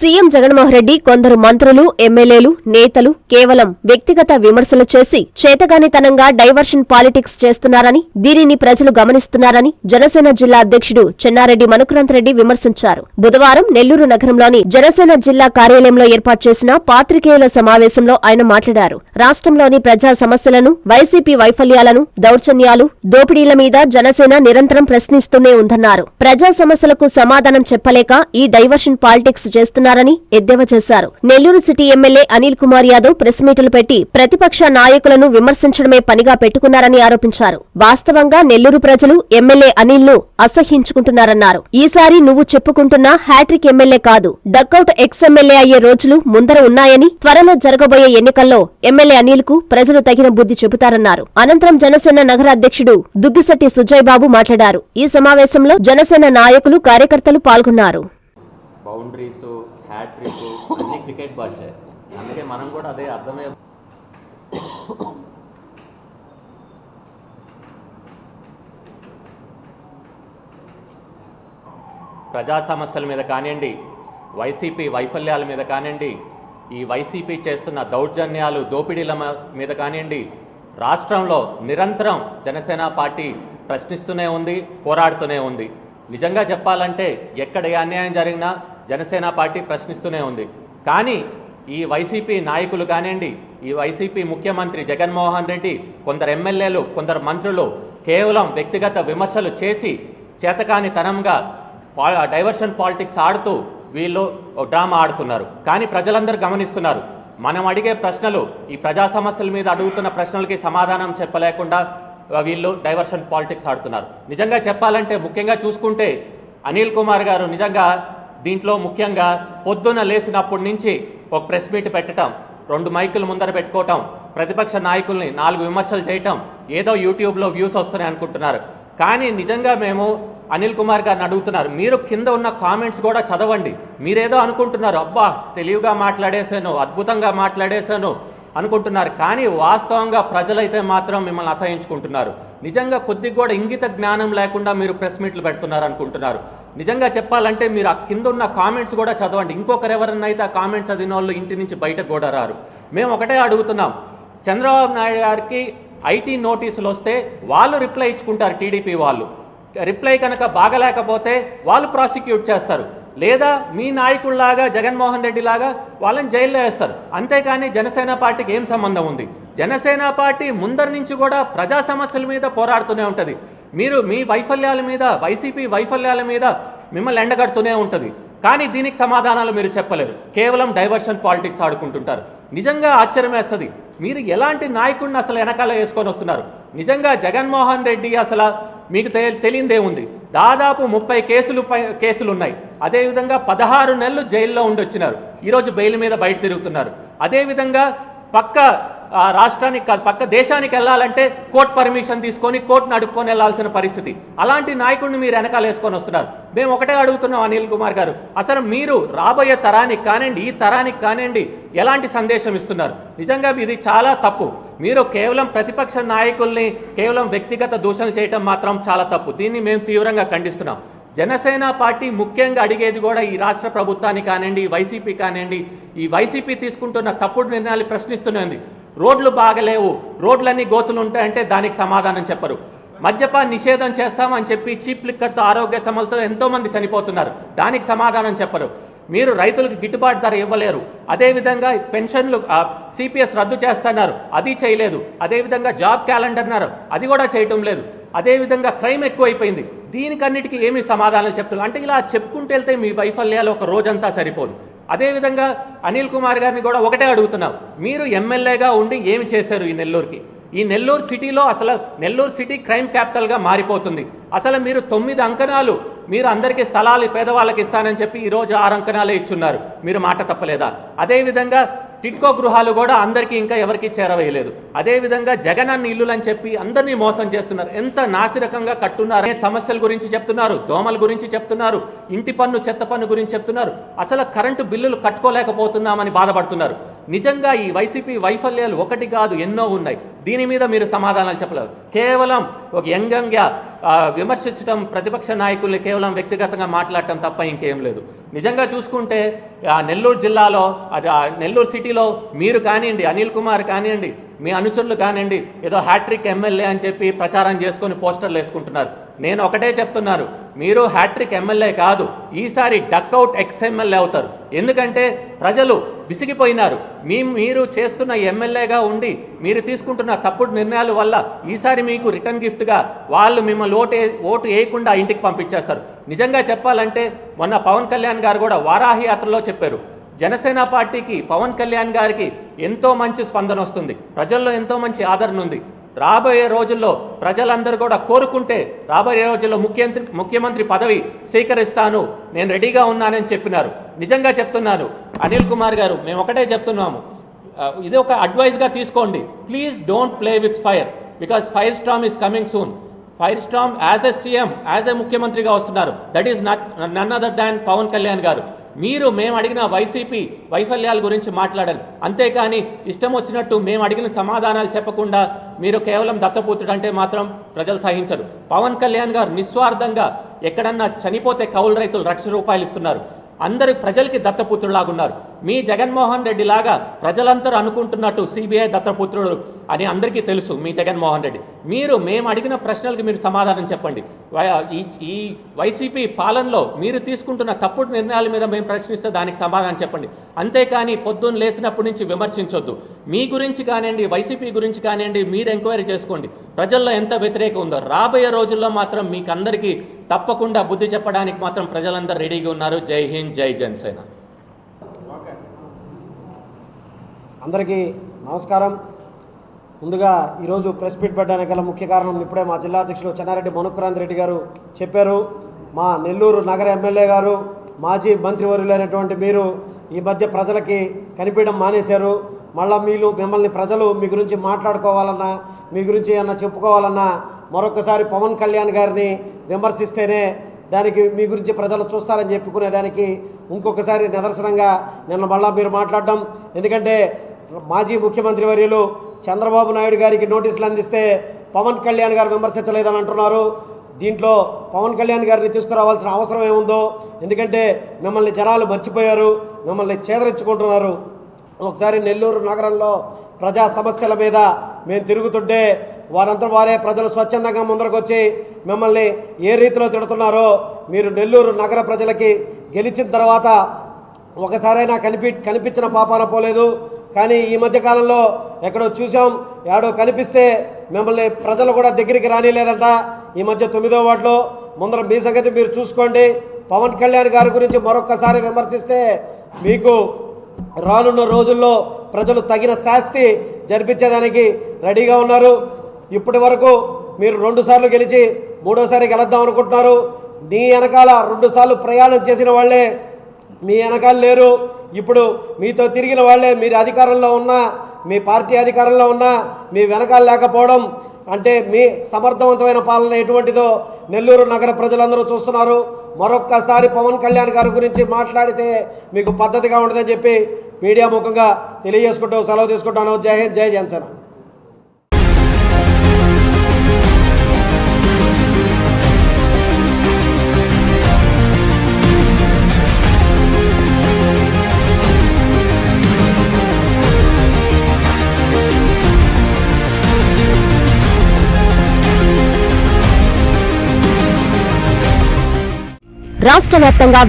CM Jaganmohan Reddy కొందరు మంత్రులు, ఎమ్మెల్యేలు, నేతలు కేవలం వ్యక్తిగత విమర్శలు చేసి చేతగానితనంగా డైవర్షన్ పాలిటిక్స్ చేస్తున్నారని, దీనిని ప్రజలు గమనిస్తున్నారని జనసేన జిల్లా అధ్యక్షుడు చెన్నారెడ్డి మనుకురంతరెడ్డి విమర్శించారు. బుధవారం నెల్లూరు నగరంలోని జనసేన జిల్లా కార్యాలయంలో ఏర్పాటు చేసిన పాత్రికేయుల సమావేశంలో ఆయన మాట్లాడారు. రాష్ట్రంలోని ప్రజా సమస్యలను, వైసీపీ వైఫల్యాలను, దౌర్జన్యాలు, దోపిడీల మీద జనసేన నిరంతరం ప్రశ్నిస్తూనే ఉందన్నారు. ప్రజా సమస్యలకు సమాధానం చెప్పలేక ఈ డైవర్షన్ పాలిటిక్స్ చేస్తున్నారని ఎద్దేవా చేశారు. Nellore city MLA Anil Kumar Yadav press మీటులు పెట్టి ప్రతిపక్ష నాయకులను విమర్శించడమే పనిగా పెట్టుకున్నారని ఆరోపించారు. వాస్తవంగా నెల్లూరు ప్రజలు ఎమ్మెల్యే అనిల్ ను అసహ్యించుకుంటున్నారన్నారు. ఈసారి నువ్వు చెప్పుకుంటున్న హ్యాట్రిక్ ఎమ్మెల్యే కాదు, డక్అవుట్ ఎక్స్ ఎమ్మెల్యే అయ్యే రోజులు ముందర ఉన్నాయని, త్వరలో జరగబోయే ఎన్నికల్లో ఎమ్మెల్యే అనిల్ కు ప్రజలు తగిన బుద్ధి చెబుతారన్నారు. అనంతరం జనసేన నగర అధ్యక్షుడు దుగ్గిశెట్టి సుజయ్ బాబు మాట్లాడారు. ఈ సమావేశంలో జనసేన నాయకులు, కార్యకర్తలు పాల్గొన్నారు. బౌండరీస్, హ్యాట్రిక్ అన్ని క్రికెట్ భాషే, అందుకే మనం కూడా అదే అర్థమే. ప్రజా సమస్యల మీద కానివ్వండి, వైసీపీ వైఫల్యాల మీద కానివ్వండి, ఈ వైసీపీ చేస్తున్న దౌర్జన్యాలు, దోపిడీల మీద కానివ్వండి, రాష్ట్రంలో నిరంతరం జనసేన పార్టీ ప్రశ్నిస్తూనే ఉంది, పోరాడుతూనే ఉంది. నిజంగా చెప్పాలంటే ఎక్కడ అన్యాయం జరిగినా జనసేన పార్టీ ప్రశ్నిస్తూనే ఉంది. కానీ ఈ వైసీపీ నాయకులు కానివ్వండి, ఈ వైసీపీ ముఖ్యమంత్రి జగన్మోహన్ రెడ్డి, కొందరు ఎమ్మెల్యేలు, కొందరు మంత్రులు కేవలం వ్యక్తిగత విమర్శలు చేసి చేతకానితనంగా డైవర్షన్ పాలిటిక్స్ ఆడుతూ వీళ్ళు డ్రామా ఆడుతున్నారు. కానీ ప్రజలందరూ గమనిస్తున్నారు. మనం అడిగే ప్రశ్నలు, ఈ ప్రజా సమస్యల మీద అడుగుతున్న ప్రశ్నలకి సమాధానం చెప్పలేకుండా వీళ్ళు డైవర్షన్ పాలిటిక్స్ ఆడుతున్నారు. నిజంగా చెప్పాలంటే ముఖ్యంగా చూసుకుంటే అనిల్ కుమార్ గారు నిజంగా దీంట్లో ముఖ్యంగా పొద్దున లేచినప్పటి నుంచి ఒక ప్రెస్ మీట్ పెట్టడం, 2 మైకులు ముందర పెట్టుకోవటం, ప్రతిపక్ష నాయకుల్ని 4 విమర్శలు చేయటం, ఏదో యూట్యూబ్లో వ్యూస్ వస్తున్నాయి అనుకుంటున్నారు. కానీ నిజంగా మేము అనిల్ కుమార్ గారిని అడుగుతున్నారు, మీరు కింద ఉన్న కామెంట్స్ కూడా చదవండి. మీరేదో అనుకుంటున్నారు, అబ్బా తెలివిగా మాట్లాడేశాను, అద్భుతంగా మాట్లాడేశాను అనుకుంటున్నారు. కానీ వాస్తవంగా ప్రజలైతే మాత్రం మిమ్మల్ని అసహించుకుంటున్నారు. నిజంగా కొద్దిగా కూడా ఇంగిత జ్ఞానం లేకుండా మీరు ప్రెస్ మీట్లు పెడుతున్నారు అనుకుంటున్నారు. నిజంగా చెప్పాలంటే మీరు ఆ కింద ఉన్న కామెంట్స్ కూడా చదవండి. ఇంకొకరు ఎవరన్నా అయితే ఆ కామెంట్స్ చదివిన వాళ్ళు ఇంటి నుంచి బయటకు కూడా రారు. మేము ఒకటే అడుగుతున్నాం, చంద్రబాబు నాయుడు గారికి ఐటీ నోటీసులు వస్తే వాళ్ళు రిప్లై ఇచ్చుకుంటారు. టీడీపీ వాళ్ళు రిప్లై కనుక బాగలేకపోతే వాళ్ళు ప్రాసిక్యూట్ చేస్తారు, లేదా మీ నాయకుల్లాగా జగన్మోహన్ రెడ్డి లాగా వాళ్ళని జైల్లో వేస్తారు. అంతేకాని జనసేన పార్టీకి ఏం సంబంధం ఉంది? జనసేన పార్టీ ముందరి నుంచి కూడా ప్రజా సమస్యల మీద పోరాడుతూనే ఉంటుంది. మీరు మీ వైఫల్యాల మీద, వైసీపీ వైఫల్యాల మీద మిమ్మల్ని ఎండగడుతూనే ఉంటుంది. కానీ దీనికి సమాధానాలు మీరు చెప్పలేరు, కేవలం డైవర్షన్ పాలిటిక్స్ ఆడుకుంటుంటారు. నిజంగా ఆశ్చర్యం వేస్తుంది, మీరు ఎలాంటి నాయకుడిని అసలు వెనకాల వేసుకొని వస్తున్నారు? నిజంగా జగన్మోహన్ రెడ్డి అసలు మీకు తెలియదేముంది, దాదాపు 30 కేసులు ఉన్నాయి. అదేవిధంగా 16 నెలలు జైల్లో ఉండొచ్చినారు. ఈరోజు బెయిల్ మీద బయట తిరుగుతున్నారు. అదేవిధంగా పక్క రాష్ట్రానికి కాదు, పక్క దేశానికి వెళ్ళాలంటే కోర్టు పర్మిషన్ తీసుకొని కోర్టును అడుక్కొని వెళ్ళాల్సిన పరిస్థితి. అలాంటి నాయకుడిని మీరు వెనకాల వేసుకొని వస్తున్నారు. మేము ఒకటే అడుగుతున్నాం అనిల్ కుమార్ గారు, అసలు మీరు రాబోయే తరానికి కానివ్వండి, ఈ తరానికి కానివ్వండి ఎలాంటి సందేశం ఇస్తున్నారు? నిజంగా ఇది చాలా తప్పు. మీరు కేవలం ప్రతిపక్ష నాయకుల్ని కేవలం వ్యక్తిగత దూషణలు చేయటం మాత్రం చాలా తప్పు. దీన్ని మేము తీవ్రంగా ఖండిస్తున్నాం. జనసేన పార్టీ ముఖ్యంగా అడిగేది కూడా ఈ రాష్ట్ర ప్రభుత్వాన్ని కానివ్వండి, వైసీపీ కానివ్వండి, ఈ వైసీపీ తీసుకుంటున్న తప్పుడు నిర్ణయాలు ప్రశ్నిస్తున్నది. రోడ్లు బాగలేవు, రోడ్లన్నీ గోతులు ఉంటాయంటే దానికి సమాధానం చెప్పరు. మద్యపాన నిషేధం చేస్తామని చెప్పి చీప్ లిక్కర్తో, ఆరోగ్య సమస్యలతో ఎంతోమంది చనిపోతున్నారు, దానికి సమాధానం చెప్పరు. మీరు రైతులకు గిట్టుబాటు ధర ఇవ్వలేరు. అదేవిధంగా పెన్షన్లు సిపిఎస్ రద్దు చేస్తున్నారు, అది చేయలేదు. అదేవిధంగా జాబ్ క్యాలెండర్ అన్నారు, అది కూడా చేయటం లేదు. అదేవిధంగా క్రైమ్ ఎక్కువైపోయింది, దీనికన్నిటికీ ఏమి సమాధానాలు చెప్తున్నారు? అంటే ఇలా చెప్పుకుంటూ వెళ్తే మీ వైఫల్యాలు ఒక రోజంతా సరిపోదు. అదేవిధంగా అనిల్ కుమార్ గారిని కూడా ఒకటే అడుగుతున్నాం, మీరు ఎమ్మెల్యేగా ఉండి ఏమి చేశారు ఈ నెల్లూరుకి? ఈ నెల్లూరు సిటీలో అసలు నెల్లూరు సిటీ క్రైమ్ క్యాపిటల్గా మారిపోతుంది. అసలు మీరు 9 అంకణాలు మీరు అందరికీ స్థలాలు పేదవాళ్ళకి ఇస్తానని చెప్పి ఈరోజు 6 అంకణాలే ఇచ్చున్నారు. మీరు మాట తప్పలేదా? అదేవిధంగా టిట్కో గృహాలు కూడా అందరికీ ఇంకా ఎవరికి చేరవేయలేదు. అదేవిధంగా జగనన్న ఇల్లులు అని చెప్పి అందరినీ మోసం చేస్తున్నారు. ఎంత నాసిరకంగా కట్టున్నారు. సమస్యల గురించి చెప్తున్నారు, దోమల గురించి చెప్తున్నారు, ఇంటి పన్ను, చెత్త పన్ను గురించి చెప్తున్నారు. అసలు కరెంటు బిల్లులు కట్టుకోలేకపోతున్నామని బాధపడుతున్నారు. నిజంగా ఈ వైసీపీ వైఫల్యాలు ఒకటి కాదు, ఎన్నో ఉన్నాయి. దీని మీద మీరు సమాధానాలు చెప్పలేదు. కేవలం ఒక యంగంగా విమర్శించడం, ప్రతిపక్ష నాయకుల్ని కేవలం వ్యక్తిగతంగా మాట్లాడటం తప్ప ఇంకేం లేదు. నిజంగా చూసుకుంటే నెల్లూరు జిల్లాలో, నెల్లూరు సిటీలో మీరు కానివ్వండి, అనిల్ కుమార్ కానివ్వండి, మీ అనుచరులు కానివ్వండి, ఏదో హ్యాట్రిక్ ఎమ్మెల్యే అని చెప్పి ప్రచారం చేసుకొని పోస్టర్లు వేసుకుంటున్నారు. నేను ఒకటే చెప్తున్నాను, మీరు హ్యాట్రిక్ ఎమ్మెల్యే కాదు, ఈసారి డక్అవుట్ ఎక్స్ ఎమ్మెల్యే అవుతారు. ఎందుకంటే ప్రజలు విసిగిపోయినారు. మీరు చేస్తున్న ఎమ్మెల్యేగా ఉండి మీరు తీసుకుంటున్న తప్పుడు నిర్ణయాల వల్ల ఈసారి మీకు రిటర్న్ గిఫ్ట్గా వాళ్ళు మిమ్మల్ని ఓటు వేయకుండా ఇంటికి పంపించేస్తారు. నిజంగా చెప్పాలంటే మొన్న పవన్ కళ్యాణ్ గారు కూడా వారాహి యాత్రలో చెప్పారు, జనసేన పార్టీకి పవన్ కళ్యాణ్ గారికి ఎంతో మంచి స్పందన వస్తుంది, ప్రజల్లో ఎంతో మంచి ఆదరణ ఉంది. రాబోయే రోజుల్లో ప్రజలందరూ కూడా కోరుకుంటే రాబోయే రోజుల్లో ముఖ్యమంత్రి పదవి స్వీకరిస్తాను, నేను రెడీగా ఉన్నానని చెప్పినారు. నిజంగా చెప్తున్నాను అనిల్ కుమార్ గారు, మేము ఒకటే చెప్తున్నాము, ఇది ఒక అడ్వైస్గా తీసుకోండి. Please don't play with fire, because fire storm is coming soon. Fire storm as a CM, as a ముఖ్యమంత్రిగా వస్తున్నారు. That is none other than Pawan Kalyan గారు. మేము అడిగిన వైసీపీ వైఫల్యాల గురించి మాట్లాడాలి, అంతేకాని ఇష్టం వచ్చినట్టు మేము అడిగిన సమాధానాలు చెప్పకుండా మీరు కేవలం దత్తపుత్రుడు అంటే మాత్రం ప్రజలు సహించరు. పవన్ కళ్యాణ్ గారు నిస్వార్థంగా ఎక్కడన్నా చనిపోతే కౌలు రైతులు ₹1,00,000 ఇస్తున్నారు. అందరూ ప్రజలకి దత్తపుత్రులాగున్నారు. మీ జగన్మోహన్ రెడ్డి లాగా ప్రజలందరూ అనుకుంటున్నట్టు సిబిఐ దత్తపుత్రుడు అని అందరికీ తెలుసు మీ జగన్మోహన్ రెడ్డి. మేము అడిగిన ప్రశ్నలకు మీరు సమాధానం చెప్పండి. ఈ వైసీపీ పాలనలో మీరు తీసుకుంటున్న తప్పుడు నిర్ణయాల మీద మేము ప్రశ్నిస్తే దానికి సమాధానం చెప్పండి. అంతేకాని పొద్దున్న లేసినప్పటి నుంచి విమర్శించొద్దు. మీ గురించి కానివ్వండి, వైసీపీ గురించి కానివ్వండి, మీరు ఎంక్వైరీ చేసుకోండి ప్రజల్లో ఎంత వ్యతిరేకం ఉందో. రాబోయే రోజుల్లో మాత్రం మీకు అందరికీ తప్పకుండా బుద్ధి చెప్పడానికి మాత్రం ప్రజలందరూ రెడీగా ఉన్నారు. జై హింద్, జై జనసేన. అందరికీ నమస్కారం. ముందుగా ఈరోజు ప్రెస్ మీట్ పెట్టడానికి గల ముఖ్య కారణం ఇప్పుడే మా జిల్లా అధ్యక్షులు చెన్నారెడ్డి మనుక్రాంత్ రెడ్డి గారు చెప్పారు. మా నెల్లూరు నగర ఎమ్మెల్యే గారు, మాజీ మంత్రివర్యులైనటువంటి మీరు ఈ మధ్య ప్రజలకి కనిపించడం మానేశారు. మళ్ళీ మిమ్మల్ని ప్రజలు మీ గురించి మాట్లాడుకోవాలన్నా, మీ గురించి ఏమన్నా చెప్పుకోవాలన్నా మరొకసారి పవన్ కళ్యాణ్ గారిని విమర్శిస్తేనే దానికి మీ గురించి ప్రజలు చూస్తారని చెప్పుకునేదానికి ఇంకొకసారి నిదర్శనంగా నిన్న మళ్ళా మీరు మాట్లాడడం. ఎందుకంటే మాజీ ముఖ్యమంత్రి వర్యులు చంద్రబాబు నాయుడు గారికి నోటీసులు అందిస్తే పవన్ కళ్యాణ్ గారు విమర్శించలేదని అంటున్నారు. దీంట్లో పవన్ కళ్యాణ్ గారిని తీసుకురావాల్సిన అవసరం ఏముందో, ఎందుకంటే మిమ్మల్ని జనాలు మర్చిపోయారు, మిమ్మల్ని చేదరించుకుంటున్నారు. ఒకసారి నెల్లూరు నగరంలో ప్రజా సమస్యల మీద మేము తిరుగుతుంటే వారంతా వారే ప్రజలు స్వచ్ఛందంగా ముందరకు వచ్చి మిమ్మల్ని ఏ రీతిలో తిడుతున్నారో మీరు నెల్లూరు నగర ప్రజలకి గెలిచిన తర్వాత ఒకసారైనా కనిపించిన పాపాన పోలేదు. కానీ ఈ మధ్యకాలంలో ఎక్కడో చూసాం, ఏడో కనిపిస్తే మిమ్మల్ని ప్రజలు కూడా దగ్గరికి రానిలేదంట. ఈ మధ్య 9వ వార్డులో ముందర మీ సంగతి మీరు చూసుకోండి. పవన్ కళ్యాణ్ గారి గురించి మరొక్కసారి విమర్శిస్తే మీకు రానున్న రోజుల్లో ప్రజలు తగిన శాస్తి జరిపించేదానికి రెడీగా ఉన్నారు. ఇప్పటి వరకు మీరు 2 సార్లు గెలిచి 3వసారి గెలుద్దాం అనుకుంటున్నారు. నీ వెనకాల 2 సార్లు ప్రయాణం చేసిన వాళ్ళే మీ వెనకాల లేరు. ఇప్పుడు మీతో తిరిగిన వాళ్ళే మీరు అధికారంలో ఉన్నా, మీ పార్టీ అధికారంలో ఉన్నా మీ వెనకాల లేకపోవడం అంటే మీ సమర్థవంతమైన పాలన ఎటువంటిదో నెల్లూరు నగర ప్రజలందరూ చూస్తున్నారు. మరొక్కసారి పవన్ కళ్యాణ్ గారి గురించి మాట్లాడితే మీకు పద్ధతిగా ఉండదని చెప్పి మీడియా ముఖంగా తెలియజేసుకుంటూ సెలవు తీసుకుంటాను. జై హింద్, జై జనసేన. రాష్ట్ర వ్యాప్తంగా